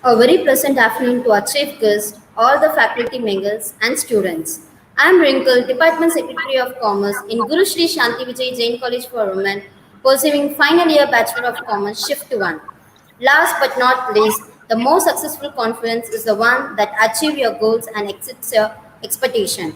A very pleasant afternoon to our chief guest, all the faculty members and students. I am Wrinkle, Department Secretary of Commerce in Guru Shri Shanti Vijay Jain College for Women, pursuing final year Bachelor of Commerce Shift 1. Last but not least, the most successful conference is the one that achieves your goals and exceeds your expectation.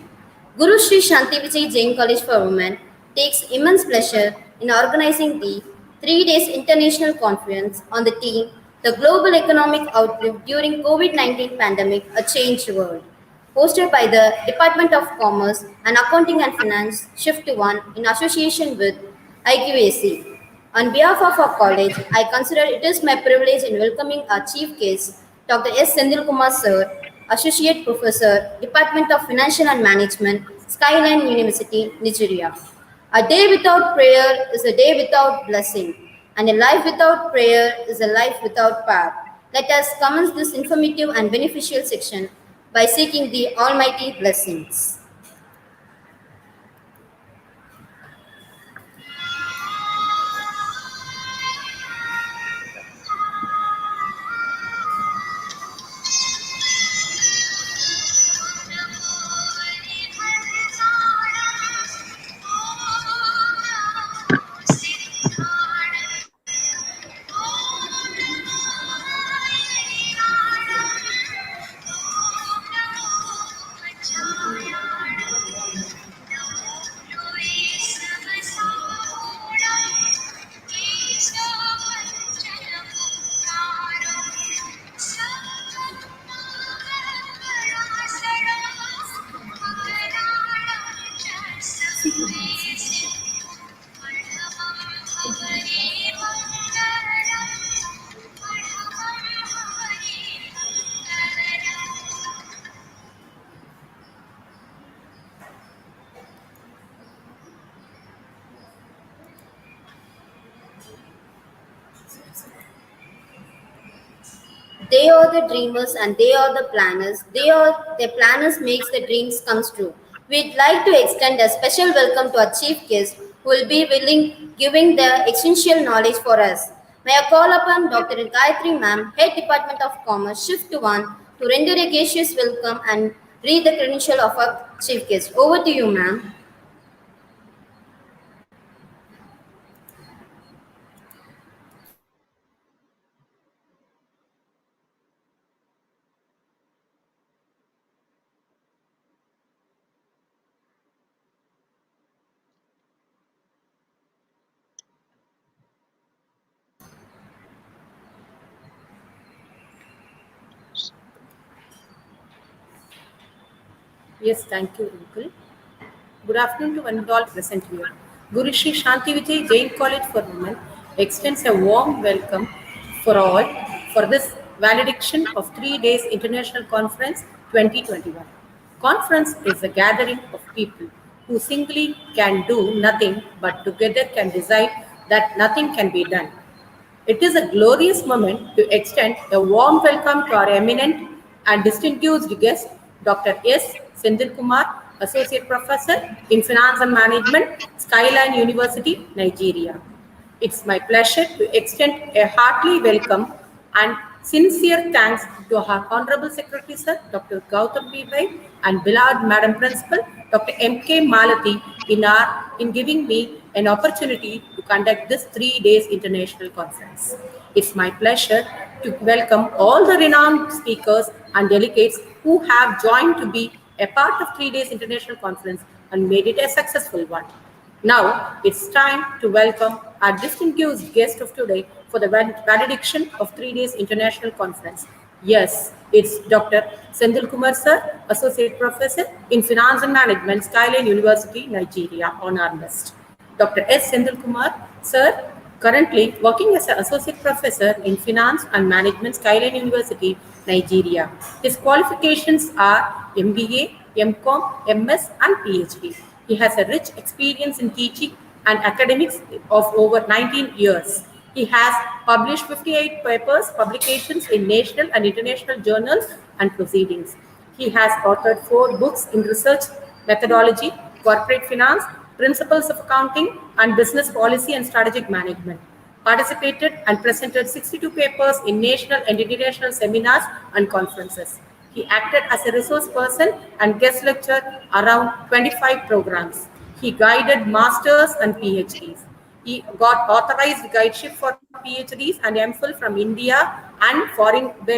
Guru Shri Shanti Vijay Jain College for Women takes immense pleasure in organizing the 3 days international conference on the theme The Global Economic Outlook During COVID-19 Pandemic, A Changed World, hosted by the Department of Commerce and Accounting and Finance Shift 1 in association with IQAC. On behalf of our college, I consider it is my privilege in welcoming our chief guest, Dr. S. Sendil Kumar Sir, Associate Professor, Department of Financial and Management, Skyline University, Nigeria. A day without prayer is a day without blessing, and a life without prayer is a life without power. Let us commence this informative and beneficial section by seeking the Almighty blessings. They are the dreamers and they are the planners. The planners makes the dreams comes true. We'd like to extend a special welcome to our chief guest who will be willing giving the essential knowledge for us. May I call upon Dr. Gayatri Ma'am, Head Department of Commerce, Shift 1, to render a gracious welcome and read the credential of our chief guest. Over to you, ma'am. Yes, thank you, Uncle. Good afternoon to one and all present here. Guru Shri Shanti Vijay Jain College for Women extends a warm welcome for all for this valediction of 3 days International Conference 2021. Conference is a gathering of people who singly can do nothing but together can decide that nothing can be done. It is a glorious moment to extend a warm welcome to our eminent and distinguished guest, Dr. S. Sendil Kumar, Associate Professor in Finance and Management, Skyline University, Nigeria. It's my pleasure to extend a hearty welcome and sincere thanks to our Honorable Secretary Sir, Dr. Gautam B. Bhai, and beloved Madam Principal, Dr. M.K. Malati, in giving me an opportunity to conduct this 3 days international conference. It's my pleasure to welcome all the renowned speakers and delegates who have joined to be a part of 3 days international conference and made it a successful one. Now it's time to welcome our distinguished guest of today for the valediction of 3 days international conference. Yes, it's Dr. Sendil Kumar Sir, Associate Professor in Finance and Management, Skyline University, Nigeria, on our list. Dr. S. Sendil Kumar Sir, currently working as an Associate Professor in Finance and Management, Skyline University, Nigeria. His qualifications are MBA, MCom, MS, and PhD. He has a rich experience in teaching and academics of over 19 years. He has published 58 papers, publications in national and international journals and proceedings. He has authored 4 books in research methodology, corporate finance, Principles of Accounting, and Business Policy and Strategic Management. Participated and presented 62 papers in national and international seminars and conferences. He acted as a resource person and guest lectured around 25 programs. He guided masters and PhDs. He got authorized guideship for PhDs and MPhil from India and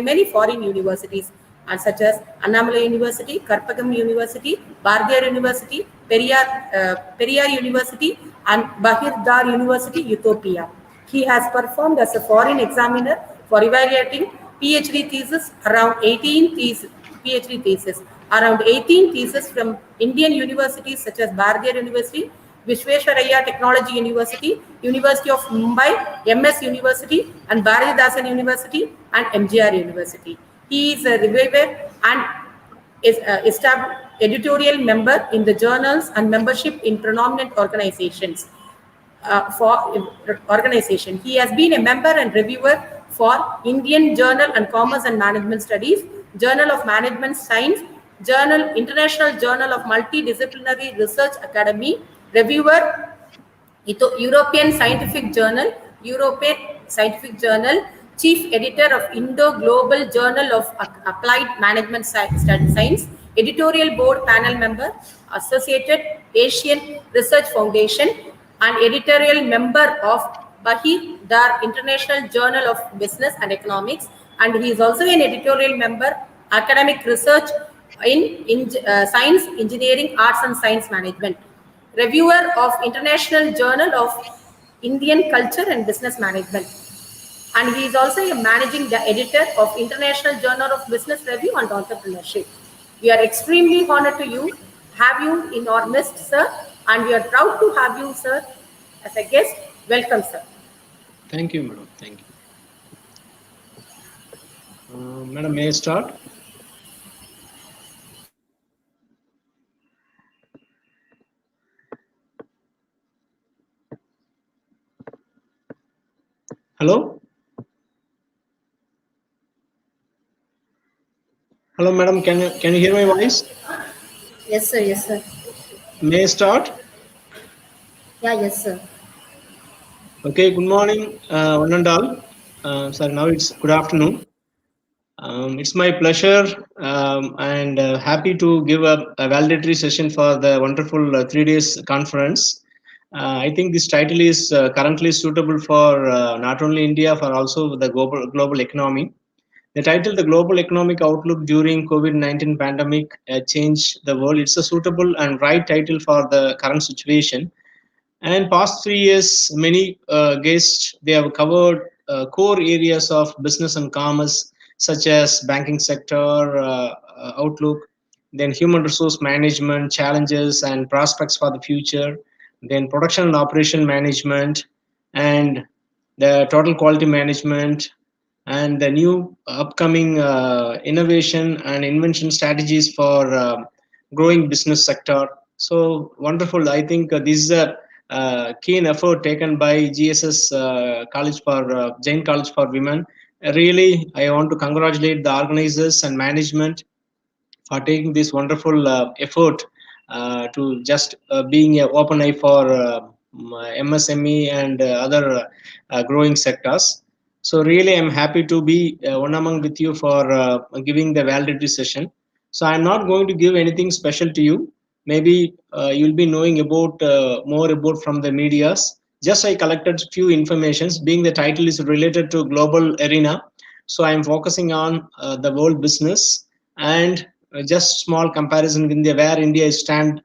many foreign universities, and such as Annamalai University, Karpagam University, Bardiyar University, Periyar University, and Bahirdar University, Ethiopia. He has performed as a foreign examiner for evaluating PhD thesis around 18 theses, PhD thesis, around 18 theses from Indian universities such as Bardiyar University, Vishwesvaraya Technology University, University of Mumbai, MS University, and Bharatidasan University, and MGR University. He is a reviewer and is established editorial member in the journals and membership in prominent organizations. Organization. He has been a member and reviewer for Indian Journal and Commerce and Management Studies, Journal of Management Science, International Journal of Multidisciplinary Research Academy, reviewer, European Scientific Journal, Chief Editor of Indo-Global Journal of Applied Management Science, Editorial Board Panel Member, Associated Asian Research Foundation, and Editorial Member of Bahir Dar International Journal of Business and Economics, and he is also an editorial member, Academic Research in Science, Engineering, Arts and Science Management, reviewer of International Journal of Indian Culture and Business Management, and he is also a managing editor of International Journal of Business Review and Entrepreneurship. We are extremely honored to have you in our midst, sir, and we are proud to have you, sir, as a guest. Welcome, sir. Thank you, madam. Thank you. Madam, may I start? Hello? Hello, madam. Can you hear my voice? Yes, sir. Yes, sir. May I start? Yeah, yes, sir. Okay, good morning, one and all. Sorry, now it's good afternoon. It's my pleasure and happy to give a valedictory session for the wonderful 3 days conference. I think this title is currently suitable for not only India, for also the global economy. The title, The Global Economic Outlook During COVID-19 Pandemic Changed the World. It's a suitable and right title for the current situation. And past 3 years, many guests, they have covered core areas of business and commerce, such as banking sector outlook, then human resource management challenges and prospects for the future, then production and operation management, and the total quality management, and the new upcoming innovation and invention strategies for growing business sector. So wonderful. I think this is a keen effort taken by GSS College for Jain College for Women. Really, I want to congratulate the organizers and management for taking this wonderful effort to just being an open eye for MSME and other growing sectors. So really, I'm happy to be one among with you for giving the validity session. So I'm not going to give anything special to you. Maybe you'll be knowing about more about from the medias. Just I collected few informations. Being the title is related to global arena, so I'm focusing on the world business and just small comparison with where India stand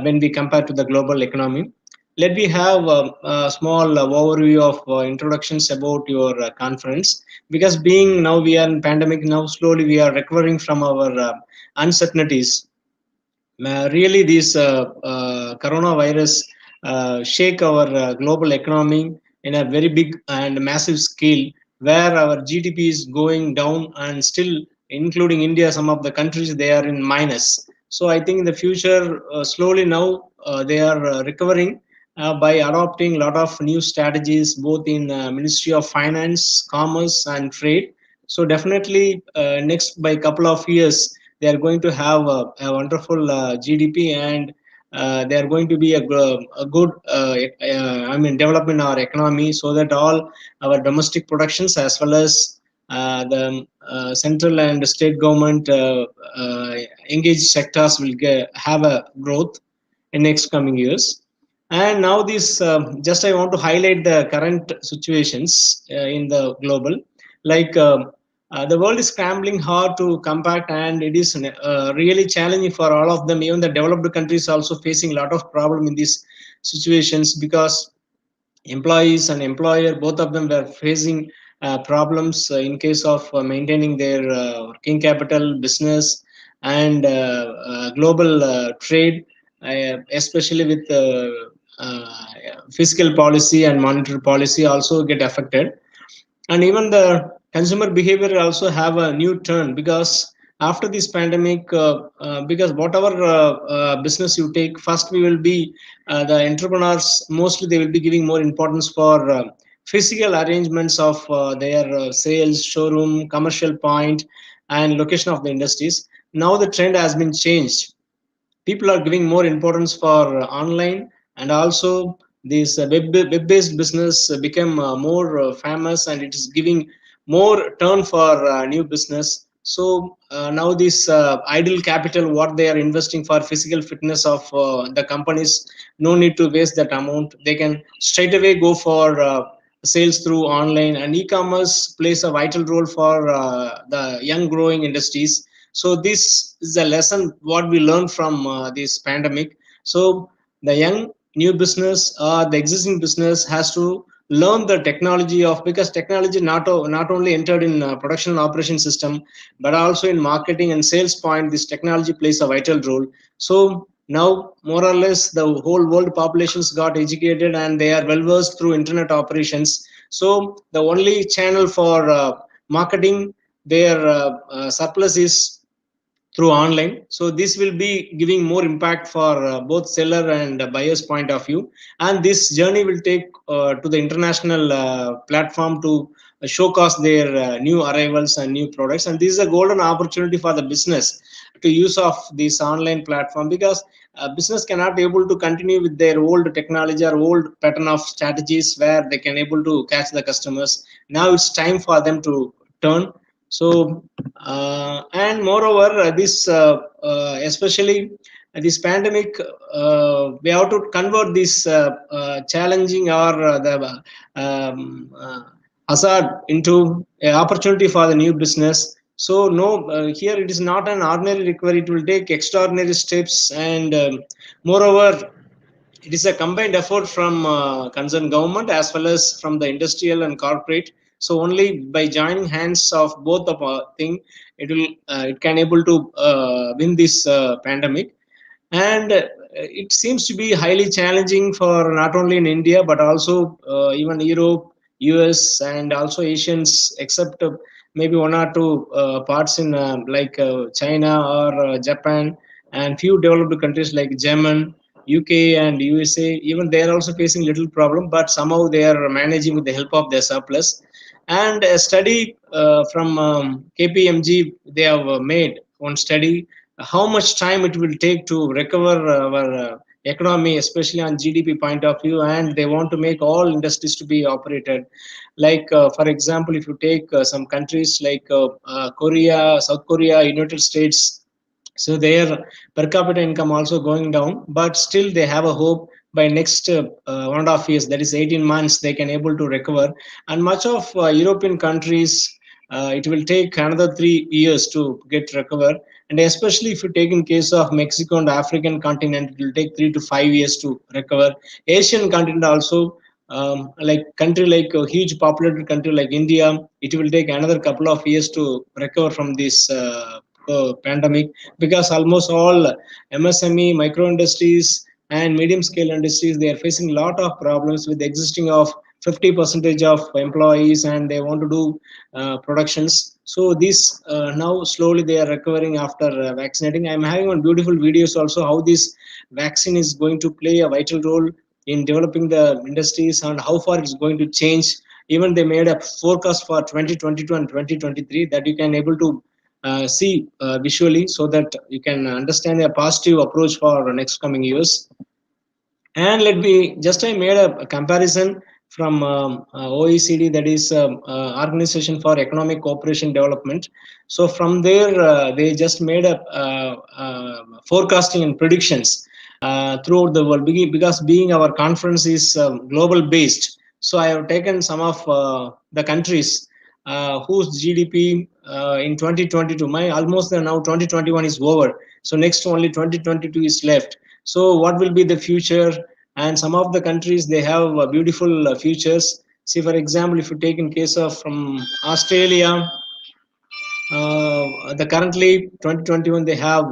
when we compare to the global economy. Let me have a small overview of introductions about your conference, because being now we are in pandemic, now slowly we are recovering from our uncertainties. Really this coronavirus shake our global economy in a very big and massive scale, where our GDP is going down, and still including India, some of the countries they are in minus. So I think in the future slowly now they are recovering by adopting a lot of new strategies both in Ministry of Finance, Commerce and Trade. So definitely next by couple of years they are going to have a wonderful GDP, and they are going to be a good development in our economy, so that all our domestic productions as well as the central and state government engaged sectors will have a growth in next coming years. And now this just I want to highlight the current situations in the global, like the world is scrambling hard to come back, and it is really challenging for all of them. Even the developed countries also facing a lot of problem in these situations, because employees and employer, both of them were facing problems in case of maintaining their working capital, business, and global trade, especially with uh, fiscal policy and monetary policy also get affected. And even the consumer behavior also have a new turn, because after this pandemic, because whatever business you take, first we will be the entrepreneurs, mostly they will be giving more importance for physical arrangements of their sales showroom, commercial point, and location of the industries. Now the trend has been changed. People are giving more importance for online, and also this web-based business become more famous, and it is giving more turn for new business. So now this idle capital what they are investing for physical fitness of the companies, no need to waste that amount. They can straight away go for sales through online, and e-commerce plays a vital role for the young growing industries. So this is a lesson what we learned from this pandemic. So the young new business or the existing business has to learn the technology of, because technology not only entered in production and operation system, but also in marketing and sales point, this technology plays a vital role. So now more or less the whole world populations got educated, and they are well versed through internet operations. So the only channel for marketing their surplus is through online. So this will be giving more impact for both seller and buyer's point of view. And this journey will take to the international platform to showcase their new arrivals and new products. And this is a golden opportunity for the business to use of this online platform, because business cannot able to continue with their old technology or old pattern of strategies where they can able to catch the customers. Now it's time for them to turn. So and moreover, this especially this pandemic, we have to convert this challenging or the hazard into an opportunity for the new business. So no, here it is not an ordinary recovery. It will take extraordinary steps, and moreover, it is a combined effort from concerned government as well as from the industrial and corporate. So only by joining hands of both the thing, it can able to win this pandemic. And it seems to be highly challenging for not only in India, but also even Europe, US, and also Asians, except maybe one or two parts in like China or Japan, and few developed countries like German, UK, and USA. Even they are also facing little problem, but somehow they are managing with the help of their surplus. And a study from KPMG, they have made one study how much time it will take to recover our economy, especially on GDP point of view, and they want to make all industries to be operated. Like for example, if you take some countries like Korea, South Korea, United States, so their per capita income also going down, but still they have a hope by next 1.5 years, that is 18 months, they can able to recover. And much of European countries, it will take another 3 years to get recover. And especially if you take in case of Mexico and African continent, it will take 3 to 5 years to recover. Asian continent also, like country like a huge populated country like India, it will take another couple of years to recover from this pandemic, because almost all MSME, micro industries, and medium scale industries, they are facing a lot of problems with the existing of 50 percentage of employees, and they want to do productions. So this now slowly they are recovering after vaccinating. I'm having one beautiful videos also how this vaccine is going to play a vital role in developing the industries, and how far it's going to change. Even they made a forecast for 2022 and 2023 that you can able to see visually, so that you can understand a positive approach for next coming years. And let me just I made a comparison from OECD, that is Organization for Economic Cooperation Development. So from there, they just made a forecasting and predictions throughout the world. Because being our conference is global based, so I have taken some of the countries whose GDP in 2022, my almost now 2021 is over. So next only 2022 is left. So what will be the future? And some of the countries, they have beautiful futures. See, for example, if you take in case of from Australia, the currently 2021 they have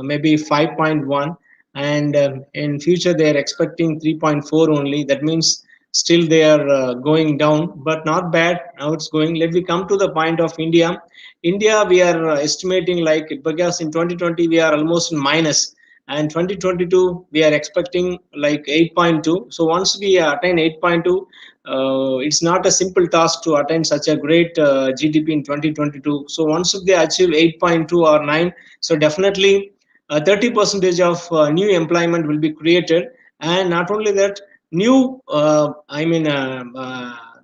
maybe 5.1, and in future they are expecting 3.4 only. That means still they are going down, but not bad. Now it's going. Let me come to the point of India. India, we are estimating, like, because in 2020 we are almost in minus, and 2022 we are expecting like 8.2. So once we attain 8.2, it's not a simple task to attain such a great GDP in 2022. So once they achieve 8.2 or 9, so definitely 30 percentage of new employment will be created. And not only that, new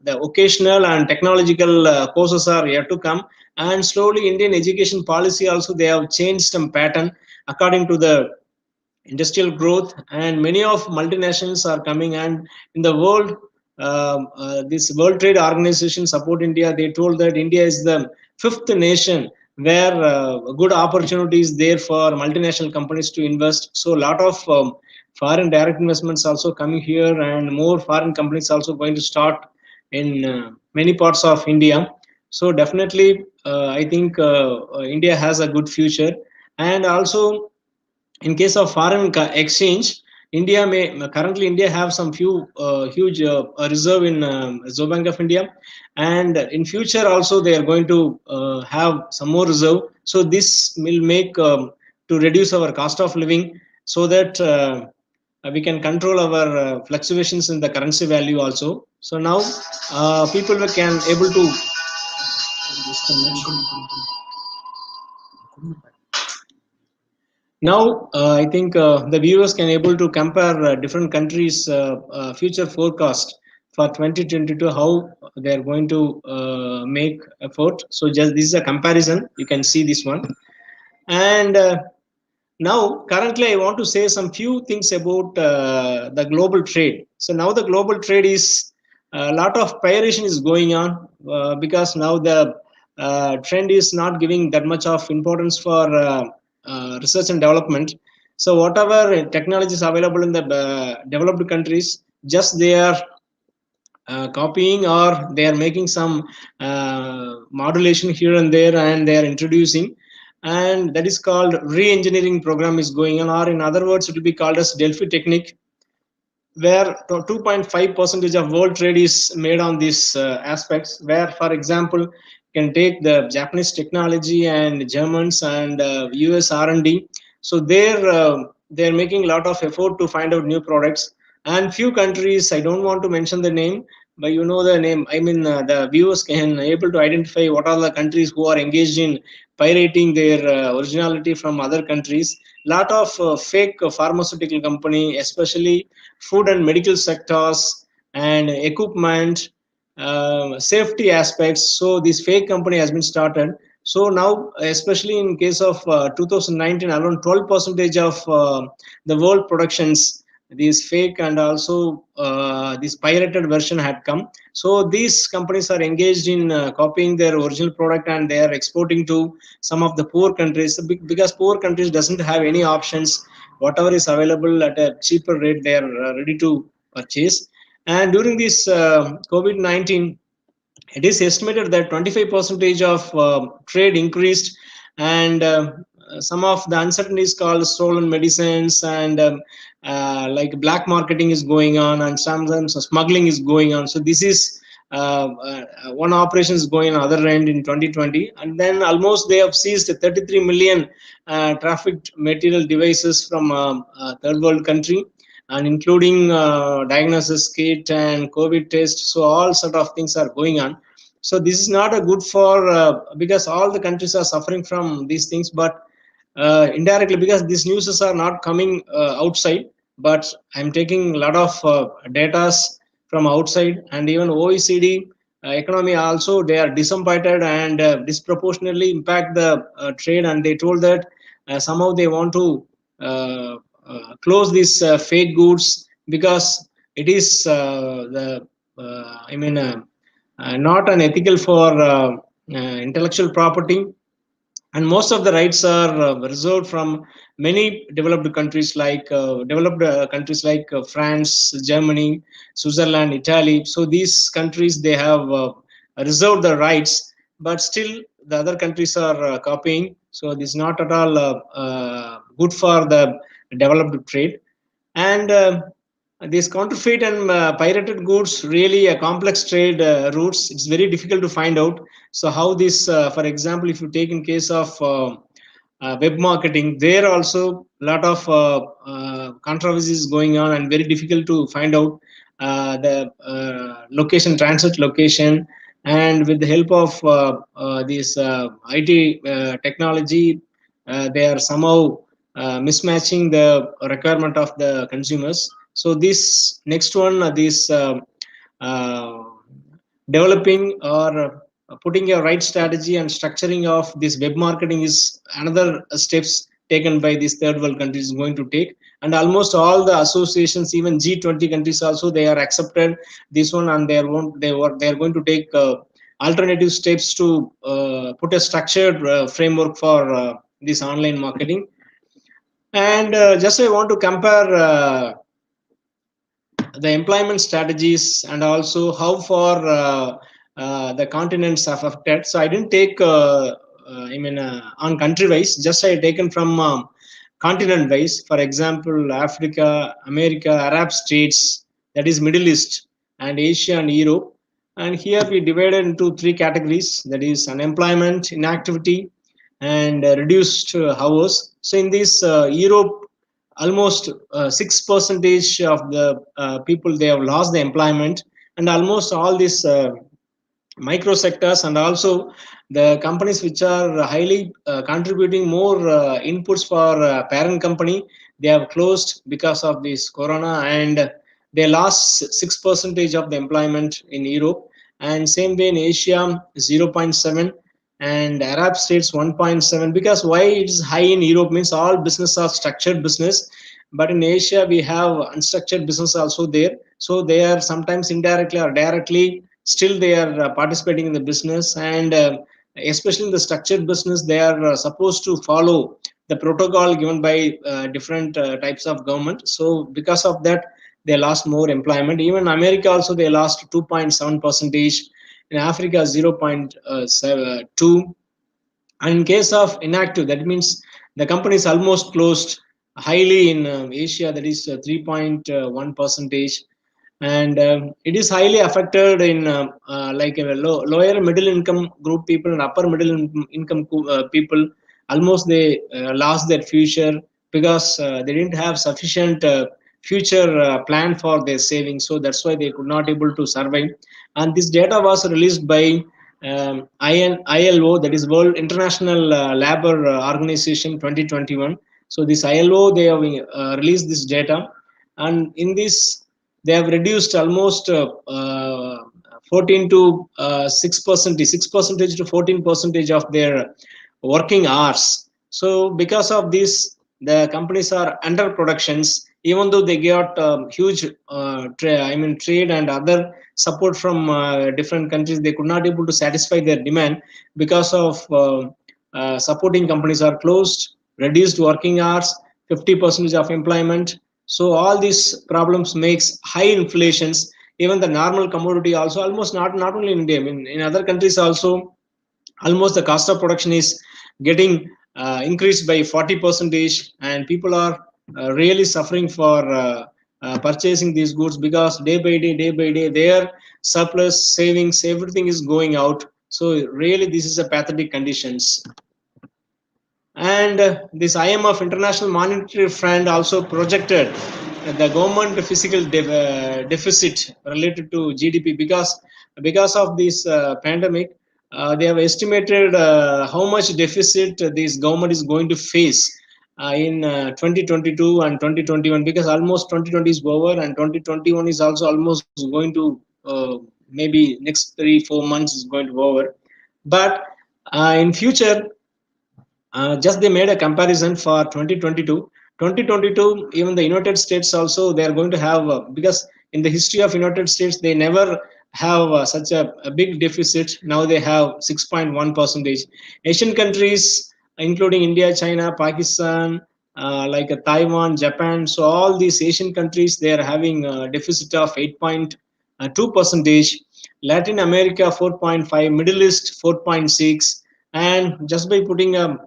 the occasional and technological courses are yet to come. And slowly Indian education policy also, they have changed some pattern according to the industrial growth, and many of multinationals are coming. And in the world, this World Trade Organization support India. They told that India is the fifth nation where good opportunities there for multinational companies to invest. So a lot of foreign direct investments also coming here, and more foreign companies also going to start in many parts of India. So definitely, I think India has a good future. And also, in case of foreign exchange, India may currently India have some few huge reserve in Reserve Bank of India, and in future also they are going to have some more reserve. So this will make to reduce our cost of living, so that we can control our fluctuations in the currency value also. So now people can able to now, I think the viewers can able to compare different countries' future forecast for 2022, how they are going to make effort. So just this is a comparison. You can see this one. And now, currently, I want to say some few things about the global trade. So now the global trade is a lot of piracy is going on, because now the trend is not giving that much of importance for research and development. So whatever technologies available in the developed countries, just they are copying, or they are making some modulation here and there, and they are introducing, and that is called re-engineering program is going on, or in other words it will be called as Delphi technique, where 2.5 percentage of world trade is made on these aspects. Where, for example, you can take the Japanese technology and Germans and US R&D. So they're making a lot of effort to find out new products. And few countries, I don't want to mention the name, but you know the name. I mean, the viewers can able to identify what are the countries who are engaged in pirating their originality from other countries. Lot of fake pharmaceutical company, especially food and medical sectors and equipment, safety aspects. So this fake company has been started. So now, especially in case of 2019, around 12 percentage of the world productions, these fake and also this pirated version had come. So these companies are engaged in copying their original product, and they are exporting to some of the poor countries, because poor countries doesn't have any options. Whatever is available at a cheaper rate, they are ready to purchase. And during this COVID-19, it is estimated that 25 percentage of trade increased, and some of the uncertainties called stolen medicines, and like black marketing is going on, and sometimes smuggling is going on. So this is one operation is going on other end in 2020, and then almost they have seized 33 million trafficked material devices from third world country, and including diagnosis kit and COVID test. So all sort of things are going on. So this is not a good for because all the countries are suffering from these things, but indirectly because these newses are not coming outside, but I'm taking a lot of data from outside, and even OECD economy also they are disappointed and disproportionately impact the trade, and they told that somehow they want to close these fake goods because it is the not an ethical for intellectual property, and most of the rights are reserved from many developed countries like France, Germany, Switzerland, Italy. So these countries they have reserved the rights, but still the other countries are copying. So this is not at all good for the developed trade. And these counterfeit and pirated goods really a complex trade routes. It's very difficult to find out. So how this, for example, if you take in case of web marketing, there also a lot of controversies going on and very difficult to find out the location, transit location, and with the help of this IT technology, they are somehow mismatching the requirement of the consumers. So this next one, this uh, developing or putting a right strategy and structuring of this web marketing is another steps taken by these third world countries going to take. And almost all the associations, even G20 countries also, they are accepted this one, and they are going to take alternative steps to put a structured framework for this online marketing. And just I want to compare the employment strategies and also how far the continents are affected. So I didn't take, on country wise, just I taken from continent wise. For example, Africa, America, Arab states, that is Middle East, and Asia and Europe. And here we divided into three categories, that is unemployment, inactivity, and reduced hours. So in this Europe, almost 6 percentage of the people they have lost the employment, and almost all these micro sectors and also the companies which are highly contributing more inputs for parent company, they have closed because of this corona, and they lost 6 percentage of the employment in Europe. And same way in Asia 0.7, and Arab states 1.7. Because why it is high in Europe means all business are structured business, but in Asia we have unstructured business also there. So they are sometimes indirectly or directly still they are participating in the business. And especially in the structured business, they are supposed to follow the protocol given by different types of government. So because of that, they lost more employment. Even America also they lost 2.7 percentage, in Africa 0.2. And in case of inactive, that means the company is almost closed, highly in Asia, that is 3.1 percentage. And it is highly affected in like a lower middle income group people and upper middle income people. Almost they lost their future because they didn't have sufficient future plan for their savings, so that's why they could not able to survive. And this data was released by ILO, that is World International Labor Organization 2021. So this ILO they have released this data, and in this they have reduced almost 14 to 6 percentage, 6 percentage to 14 percentage of their working hours. So because of this, the companies are under productions, even though they got huge trade and other support from different countries, they could not able to satisfy their demand because of supporting companies are closed, reduced working hours, 50% of employment. So all these problems makes high inflations. Even the normal commodity also almost not only in India, I mean in other countries also, almost the cost of production is getting increased by 40 percentage, and people are really suffering for purchasing these goods because day by day their surplus savings everything is going out. So really this is a pathetic conditions. And this IMF International Monetary Fund also projected the government physical deficit related to GDP because of this pandemic. They have estimated how much deficit this government is going to face in 2022 and 2021, because almost 2020 is over and 2021 is also almost going to maybe next 3-4 months is going to over. But in future, just they made a comparison for 2022. 2022, even the United States also, they are going to have, because in the history of United States, they never have such a big deficit. Now they have 6.1 percentage. Asian countries, including India, China, Pakistan, like Taiwan, Japan, so all these Asian countries, they are having a deficit of 8.2 percentage. Latin America 4.5, Middle East 4.6, and just by putting a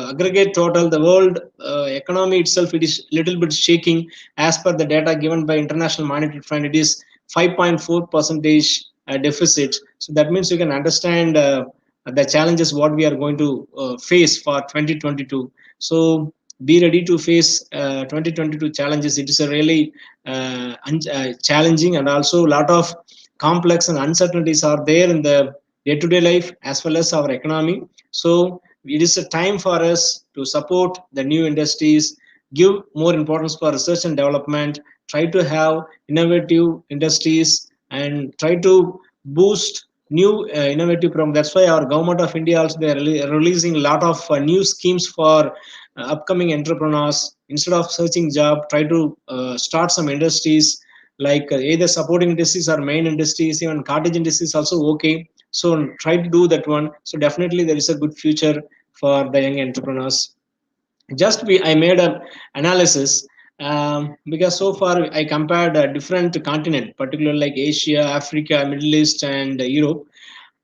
aggregate total, the world economy itself, it is little bit shaking. As per the data given by International Monetary Fund, it is 5.4 percentage deficit. So that means you can understand the challenges what we are going to face for 2022. So be ready to face 2022 challenges. It is a really challenging, and also a lot of complex and uncertainties are there in the day-to-day life as well as our economy. So it is a time for us to support the new industries, give more importance for research and development, try to have innovative industries, and try to boost new innovative programs. That's why our government of India also, they are releasing a lot of new schemes for upcoming entrepreneurs. Instead of searching job, try to start some industries, like either supporting industries or main industries. Even cottage industries also okay, so try to do that one. So definitely there is a good future for the young entrepreneurs. Just I made a analysis, because so far I compared a different continent, particularly like Asia, Africa, Middle East, and Europe.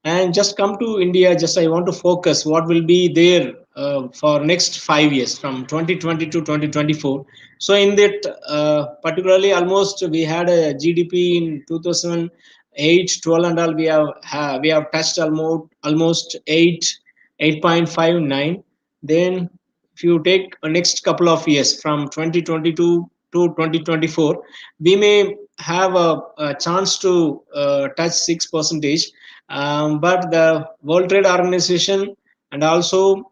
And just come to India, just I want to focus what will be there for next 5 years from 2020 to 2024. So in that, particularly almost we had a GDP in 2008 12 and all, we have touched almost 8.59. Then if you take a next couple of years from 2022 to 2024, we may have a chance to touch 6 percentage. But the World Trade Organization and also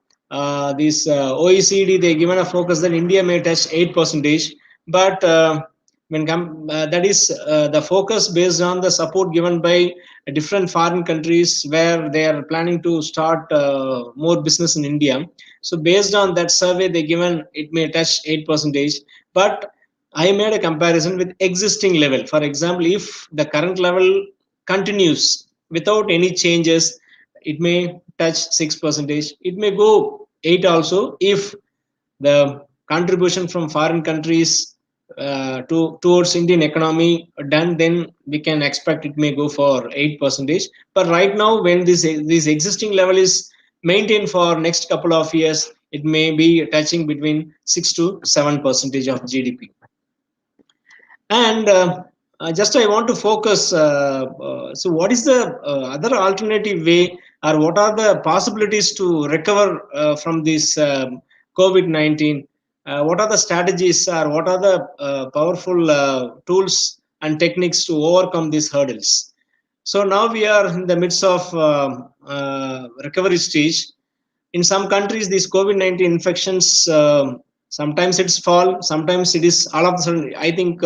this OECD, they given a focus that India may touch 8 percentage. But that is the focus based on the support given by different foreign countries where they are planning to start more business in India. So based on that survey, they given it may touch 8 percentage. But I made a comparison with existing level. For example, if the current level continues without any changes, it may touch 6 percentage. It may go 8 also if the contribution from foreign countries towards Indian economy done, then we can expect it may go for 8 percentage. But right now, when this existing level is maintained for next couple of years, it may be touching between 6 to 7 percentage of GDP. And just I want to focus. So, what is the other alternative way, or what are the possibilities to recover from this COVID-19? What are the strategies, or what are the powerful tools and techniques to overcome these hurdles? So now we are in the midst of recovery stage. In some countries, these COVID-19 infections, sometimes it's fall, sometimes it is all of a sudden. I think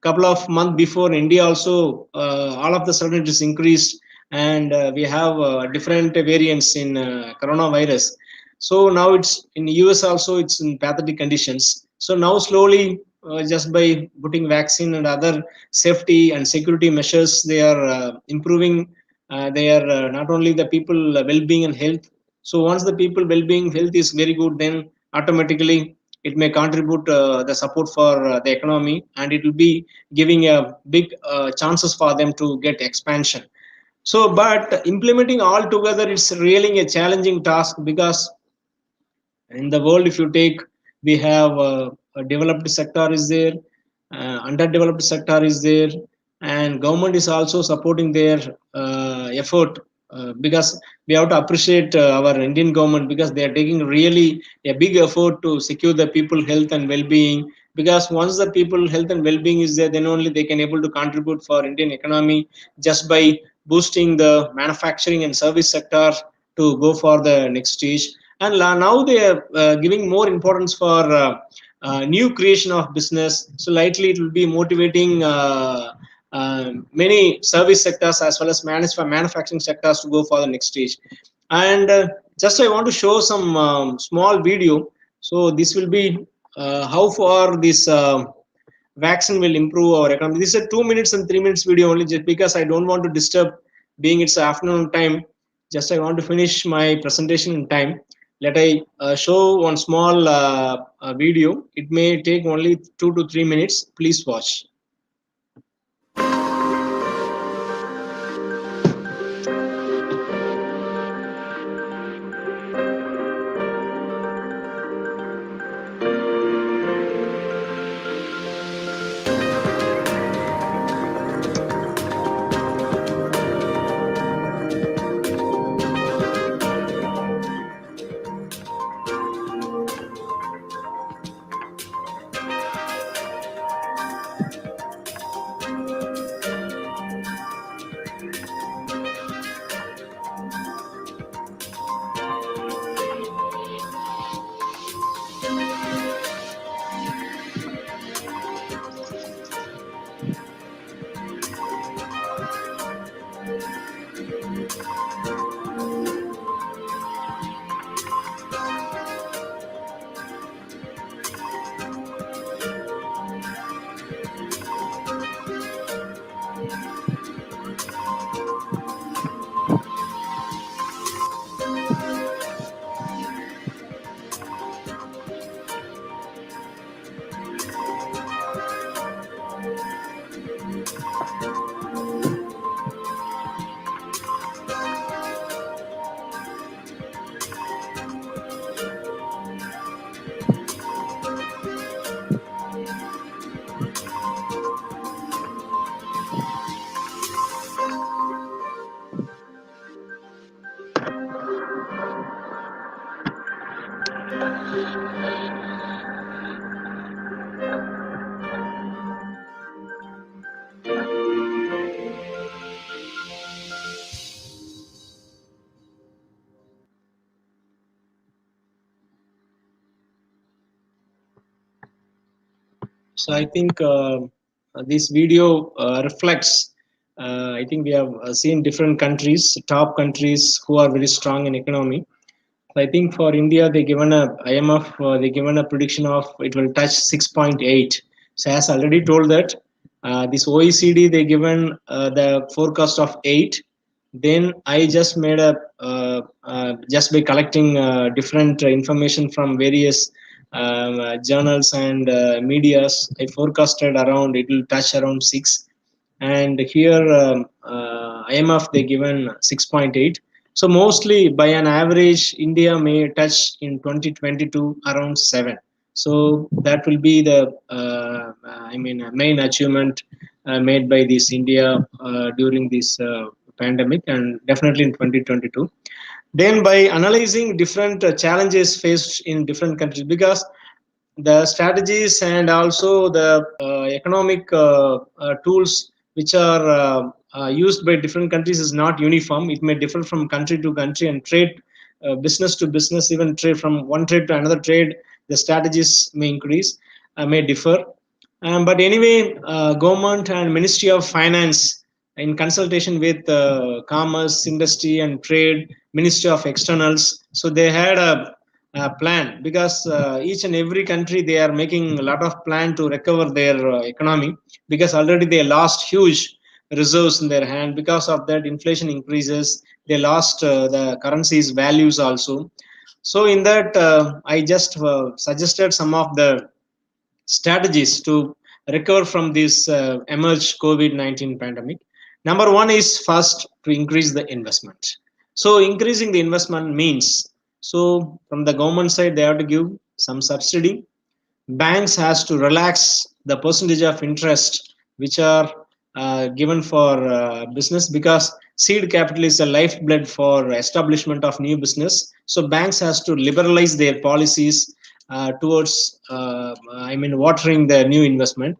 couple of months before, India also all of the sudden it is increased, and we have different variants in coronavirus. So now it's in US also, it's in pathetic conditions. So now slowly, just by putting vaccine and other safety and security measures, they are improving. They are not only the people well-being and health. So once the people well-being health is very good, then automatically it may contribute the support for the economy, and it will be giving a big chances for them to get expansion. So but implementing all together, it's really a challenging task, because in the world, if you take, we have a developed sector is there, underdeveloped sector is there, and government is also supporting their effort because we have to appreciate our Indian government, because they are taking really a big effort to secure the people health and well-being. Because once the people health and well-being is there, then only they can able to contribute for Indian economy, just by boosting the manufacturing and service sector to go for the next stage. And now they are giving more importance for new creation of business. So lightly it will be motivating many service sectors as well as manufacturing sectors to go for the next stage. And just I want to show some small video. So this will be how far this vaccine will improve our economy. This is a 2 minutes and 3 minutes video only, just because I don't want to disturb, being it's afternoon time. Just I want to finish my presentation in time. Let I show one small video. It may take only 2 to 3 minutes. Please watch. So I think this video reflects. I think we have seen different countries, top countries who are very strong in economy. So I think for India, they given a IMF, they given a prediction of it will touch 6.8. So as already told that this OECD they given the forecast of 8. Then I just made a just by collecting different information from various journals and medias. I forecasted around it will touch around 6, and here IMF they given 6.8. So mostly by an average, India may touch in 2022 around 7. So that will be the main achievement made by this India during this pandemic, and definitely in 2022. Then by analyzing different challenges faced in different countries, because the strategies and also the economic tools which are used by different countries is not uniform. It may differ from country to country, and trade, business to business, even trade from one trade to another trade, the strategies may increase, may differ. But anyway, government and Ministry of Finance, in consultation with Commerce, Industry and Trade, Ministry of Externals, so they had a plan, because each and every country they are making a lot of plan to recover their economy, because already they lost huge reserves in their hand. Because of that, inflation increases, they lost the currency's values also. So in that, I just suggested some of the strategies to recover from this emerged COVID-19 pandemic. Number one is first to increase the investment. So increasing the investment means, so from the government side they have to give some subsidy. Banks has to relax the percentage of interest which are given for business, because seed capital is a lifeblood for establishment of new business. So banks has to liberalize their policies towards watering the new investment.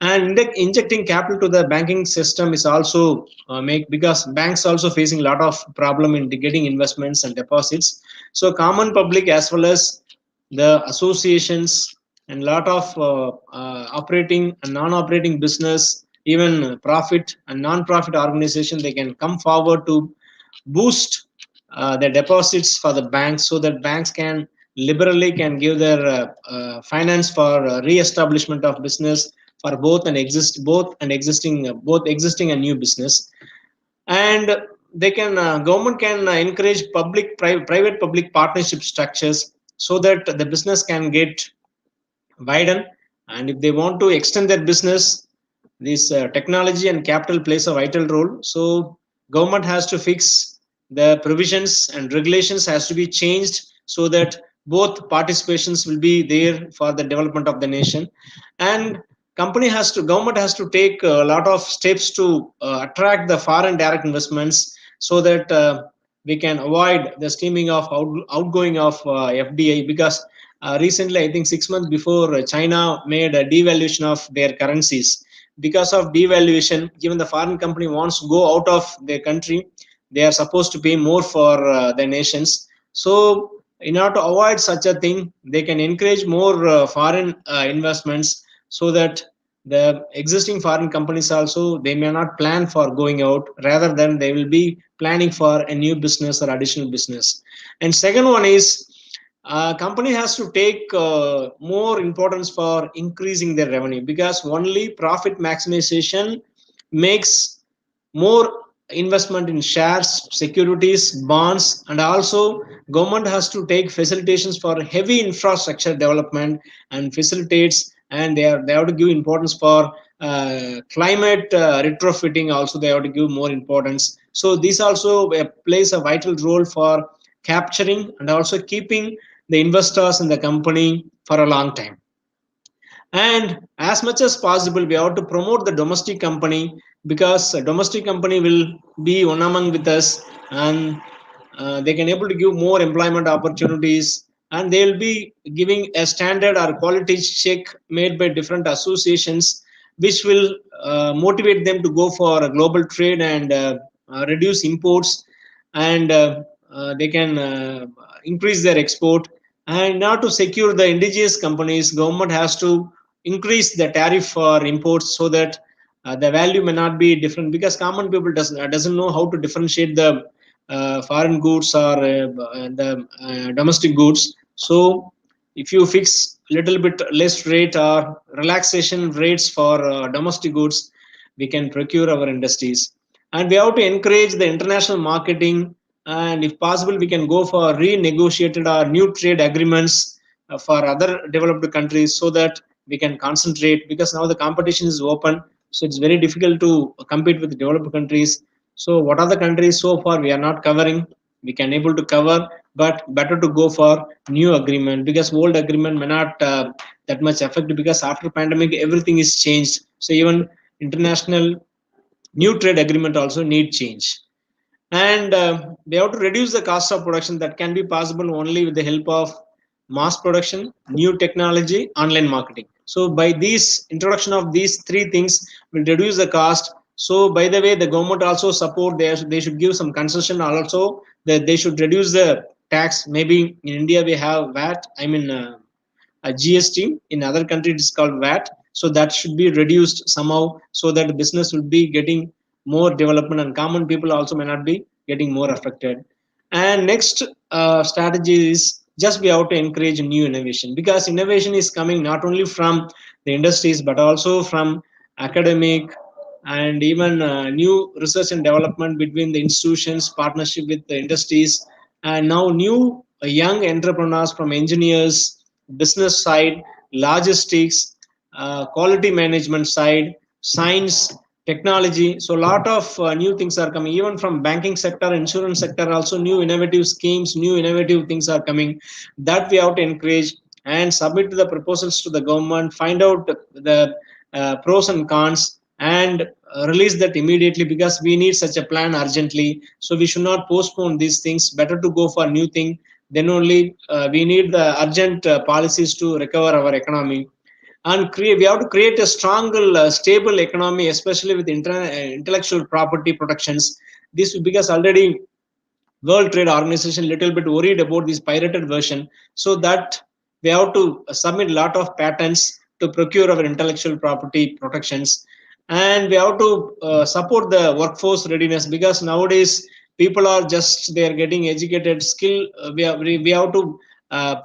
And injecting capital to the banking system is also make, because banks also facing a lot of problem in getting investments and deposits. So common public as well as the associations and lot of operating and non-operating business, even profit and non-profit organization, they can come forward to boost the deposits for the banks, so that banks can liberally can give their finance for re-establishment of business for both existing and new business. And they can government can encourage private public partnership structures, so that the business can get widen. And if they want to extend their business, this technology and capital plays a vital role. So government has to fix the provisions, and regulations has to be changed, so that both participations will be there for the development of the nation. And government has to take a lot of steps to attract the foreign direct investments, so that we can avoid the streaming of outgoing of FDI. Because recently, I think 6 months before, China made a devaluation of their currencies. Because of devaluation, given the foreign company wants to go out of their country, they are supposed to pay more for their nations. So in order to avoid such a thing, they can encourage more foreign investments, so that the existing foreign companies also, they may not plan for going out, rather than they will be planning for a new business or additional business. And second one is, company has to take more importance for increasing their revenue, because only profit maximization makes more investment in shares, securities, bonds. And also government has to take facilitations for heavy infrastructure development and facilitates, and they have to give importance for climate retrofitting also, they have to give more importance. So this also plays a vital role for capturing and also keeping the investors in the company for a long time. And as much as possible, we have to promote the domestic company, because a domestic company will be one among with us. And they can able to give more employment opportunities, and they will be giving a standard or quality check made by different associations, which will motivate them to go for a global trade and reduce imports. And they can increase their export. And now, to secure the indigenous companies, government has to increase the tariff for imports, so that the value may not be different, because common people doesn't know how to differentiate the foreign goods or the domestic goods. So if you fix little bit less rate or relaxation rates for domestic goods, we can procure our industries. And we have to encourage the international marketing, and if possible, we can go for renegotiated or new trade agreements for other developed countries, so that we can concentrate, because now the competition is open. So it's very difficult to compete with developed countries. So what are the countries so far we are not covering, we can able to cover. But better to go for new agreement, because old agreement may not that much affect, because after pandemic everything is changed. So even international new trade agreement also need change. And we have to reduce the cost of production. That can be possible only with the help of mass production, new technology, online marketing. So by these introduction of these three things will reduce the cost. So by the way, the government also support, they should give some concession also, that they should reduce the tax. Maybe in India we have VAT, a GST. In other countries it's called VAT. So that should be reduced somehow, so that the business will be getting more development, and common people also may not be getting more affected. And next strategy is, just we have to encourage new innovation, because innovation is coming not only from the industries, but also from academic, and even new research and development between the institutions, partnership with the industries. And now new young entrepreneurs from engineers, business side, logistics, quality management side, science, technology. So a lot of new things are coming, even from banking sector, insurance sector also, new innovative schemes, new innovative things are coming, that we have to encourage and submit the proposals to the government, find out the pros and cons, and release that immediately, because we need such a plan urgently. So we should not postpone these things. Better to go for new thing. Then only we need the urgent policies to recover our economy, and create. We have to create a strong, stable economy, especially with intellectual property protections. This because already World Trade Organization little bit worried about this pirated version, so that we have to submit a lot of patents to procure our intellectual property protections, and we have to support the workforce readiness, because nowadays people are just they are getting educated skill. We have to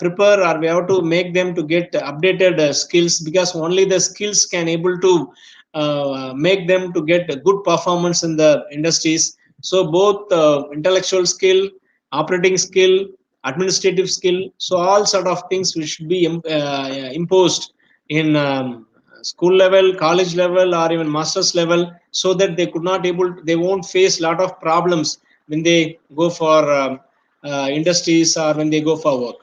prepare, or we have to make them to get updated skills, because only the skills can able to make them to get a good performance in the industries. So both intellectual skill, operating skill, administrative skill, so all sort of things which should be imposed in school level, college level, or even masters level, so that they could not able, they won't face lot of problems when they go for industries, or when they go for work.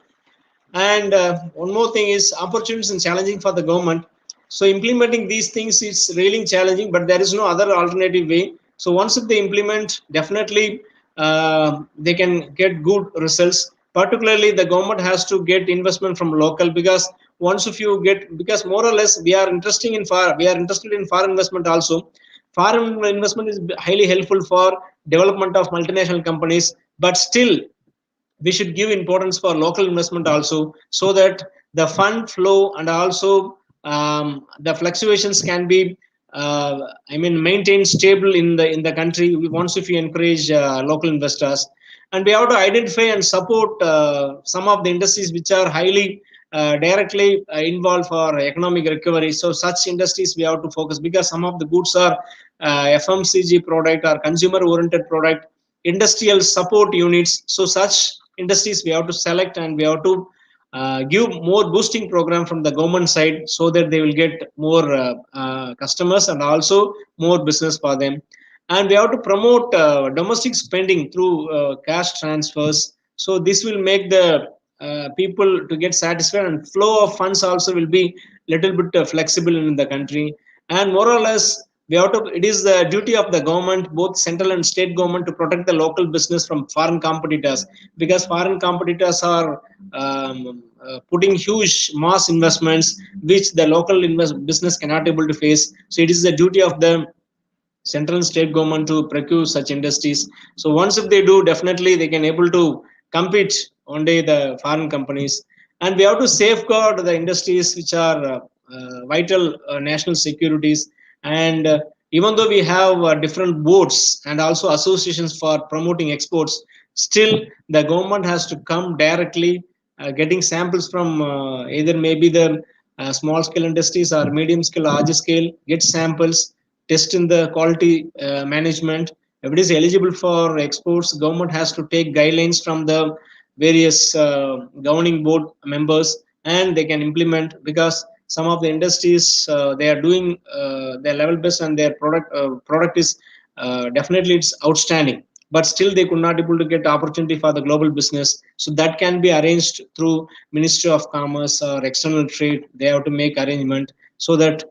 And one more thing is opportunities and challenging for the government. So implementing these things is really challenging, but there is no other alternative way. So once if they implement, definitely they can get good results. Particularly, the government has to get investment from local, because once if you get, because more or less we are interested in foreign investment also. Foreign investment is highly helpful for development of multinational companies, but still we should give importance for local investment also, so that the fund flow and also the fluctuations can be maintained stable in the country. We once if you encourage local investors, and we have to identify and support some of the industries which are highly directly involved for economic recovery. So such industries we have to focus, because some of the goods are FMCG product or consumer oriented product, industrial support units. So such industries we have to select, and we have to give more boosting program from the government side, so that they will get more customers and also more business for them. And we have to promote domestic spending through cash transfers. So this will make the people to get satisfied, and flow of funds also will be little bit flexible in the country. And more or less, we have to, it is the duty of the government, both central and state government, to protect the local business from foreign competitors, because foreign competitors are putting huge mass investments which the local business cannot able to face. So it is the duty of the central and state government to procure such industries. So once if they do, definitely they can able to compete one day the foreign companies. And we have to safeguard the industries which are vital national securities. And even though we have different boards and also associations for promoting exports, still the government has to come directly, getting samples from either maybe the small scale industries or medium scale, large scale, get samples, test in the quality management. If it is eligible for exports, government has to take guidelines from the various governing board members, and they can implement, because some of the industries they are doing their level best, and their product is definitely it's outstanding, but still they could not able to get opportunity for the global business. So that can be arranged through Ministry of Commerce or external trade. They have to make arrangement, so that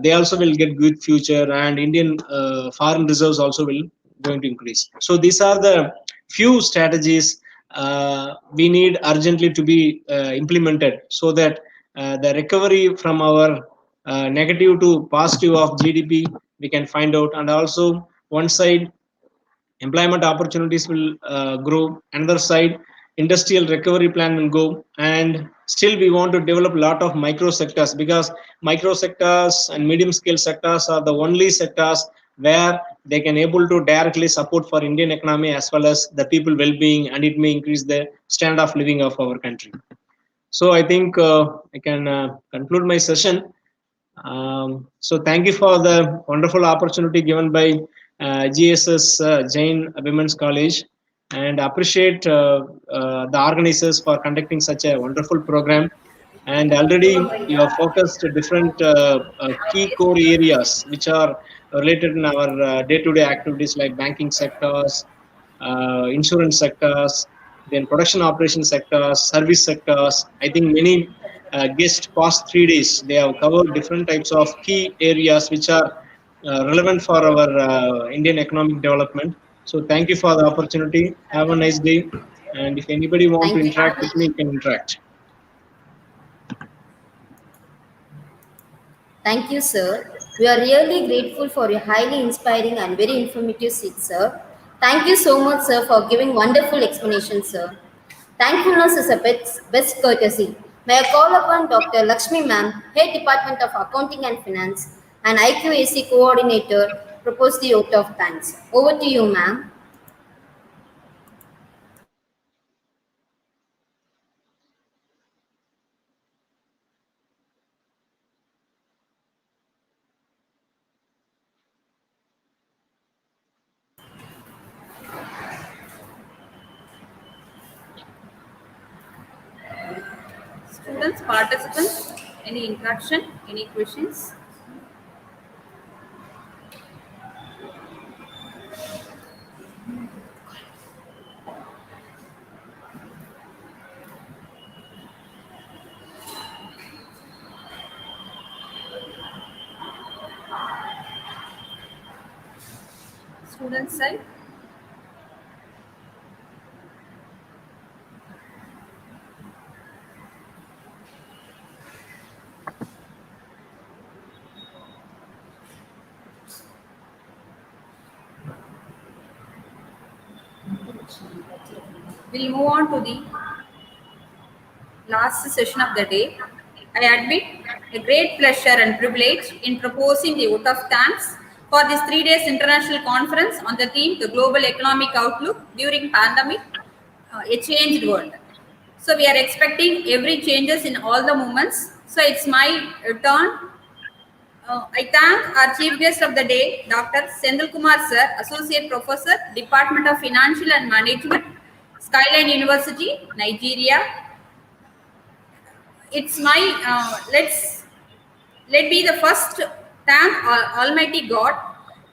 they also will get good future, and Indian foreign reserves also will going to increase. So these are the few strategies we need urgently to be implemented, so that the recovery from our negative to positive of GDP we can find out. And also one side, employment opportunities will grow, another side industrial recovery plan will go. And still we want to develop a lot of micro sectors, because micro sectors and medium scale sectors are the only sectors where they can able to directly support for Indian economy as well as the people well-being, and it may increase the standard of living of our country. So I think I can conclude my session. So thank you for the wonderful opportunity given by GSS Jain Women's College, and appreciate the organizers for conducting such a wonderful program. And already you have focused different key core areas which are related in our day-to-day activities, like banking sectors, insurance sectors, then production operation sectors, service sectors. I think many guests past 3 days they have covered different types of key areas which are relevant for our Indian economic development. So thank you for the opportunity. Have a nice day. And if anybody want to Thank you. interact with me, you can interact. Thank you, sir. We are really grateful for your highly inspiring and very informative speech, sir. Thank you so much, sir, for giving wonderful explanation, sir. Thankfulness is a best courtesy. May I call upon Dr. Lakshmi Ma'am, Head Department of Accounting and Finance, and IQAC Coordinator, propose the vote of thanks. Over to you, ma'am. Students, participants, any interaction, any questions? Students side? We'll move on to the last session of the day. I admit a great pleasure and privilege in proposing the vote of thanks for this 3 days international conference on the theme the global economic outlook during pandemic, a changed world. So we are expecting every changes in all the moments. So it's my turn. I thank our chief guest of the day, Dr. Sendil Kumar Sir, Associate Professor, Department of Financial and Management, Skyline University, Nigeria. It's my let be the first thank Almighty God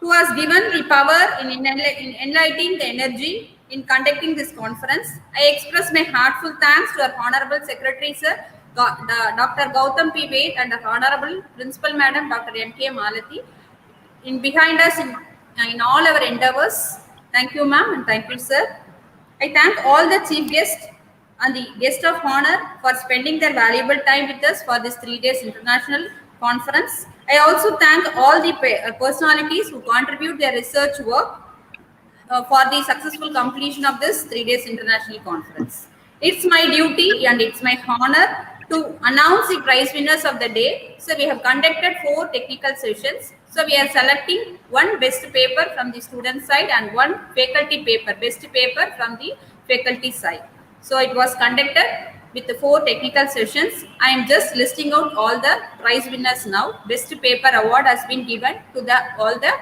who has given the power in enlightening the energy in conducting this conference. I express my heartful thanks to our Honorable Secretary Sir, Dr. Gautam P. Ved, and our Honorable Principal Madam Dr. N.K. Malati in behind us in all our endeavors. Thank you, ma'am, and thank you, sir. I thank all the chief guests and the guest of honor for spending their valuable time with us for this 3 days international conference. I also thank all the personalities who contribute their research work for the successful completion of this 3 days international conference. It's my duty and it's my honor to announce the prize winners of the day. So we have conducted 4 technical sessions. So we are selecting one best paper from the student side and one faculty paper, best paper from the faculty side. So it was conducted with the 4 technical sessions. I am just listing out all the prize winners now. Best paper award has been given to all the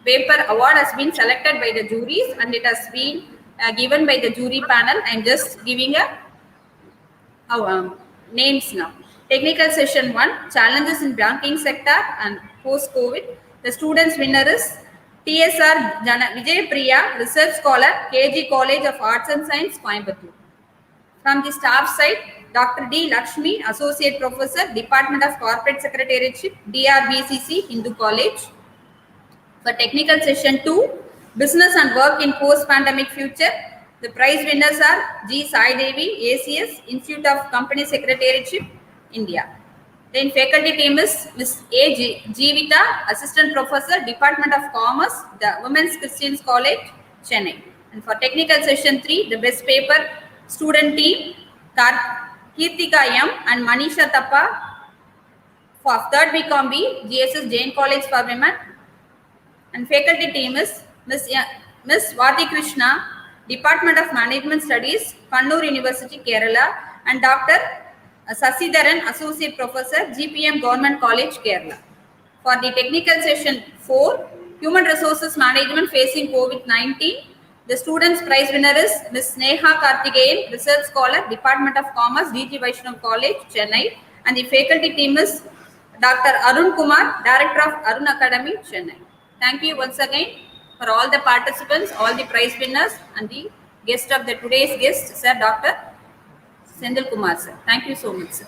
paper award has been selected by the juries and it has been given by the jury panel. I am just giving a names now. Technical session 1, challenges in banking sector and post-COVID. The students winner is TSR Vijay Priya, research scholar, KG College of Arts and Science, Coimbatore. From the staff side, Dr. D. Lakshmi, Associate Professor, Department of Corporate Secretariatship, DRBCC, Hindu College. For technical session 2, business and work in post-pandemic future. The prize winners are G. Sai Devi, ACS, Institute of Company Secretariatship, India. Then faculty team is Ms. A. Jeevita, Assistant Professor, Department of Commerce, the Women's Christian College, Chennai. And for technical session 3, the best paper student team, Kirtika M. and Manisha Tappa. For third BCom B, GSSJC College for Women. And faculty team is Ms. Vati Krishna, Department of Management Studies, Kannur University, Kerala, and Dr. Sasidharan, Associate Professor, GPM Government College, Kerala. For the technical session 4, Human Resources Management facing COVID-19, the students prize winner is Ms. Neha Karthikeyan, Research Scholar, Department of Commerce, DG Vaishnav College, Chennai, and the faculty team is Dr. Arun Kumar, Director of Arun Academy, Chennai. Thank you once again for all the participants, all the prize winners, and the guest of the today's guest, Sir Dr. Sendil Kumar, sir. Thank you so much, sir.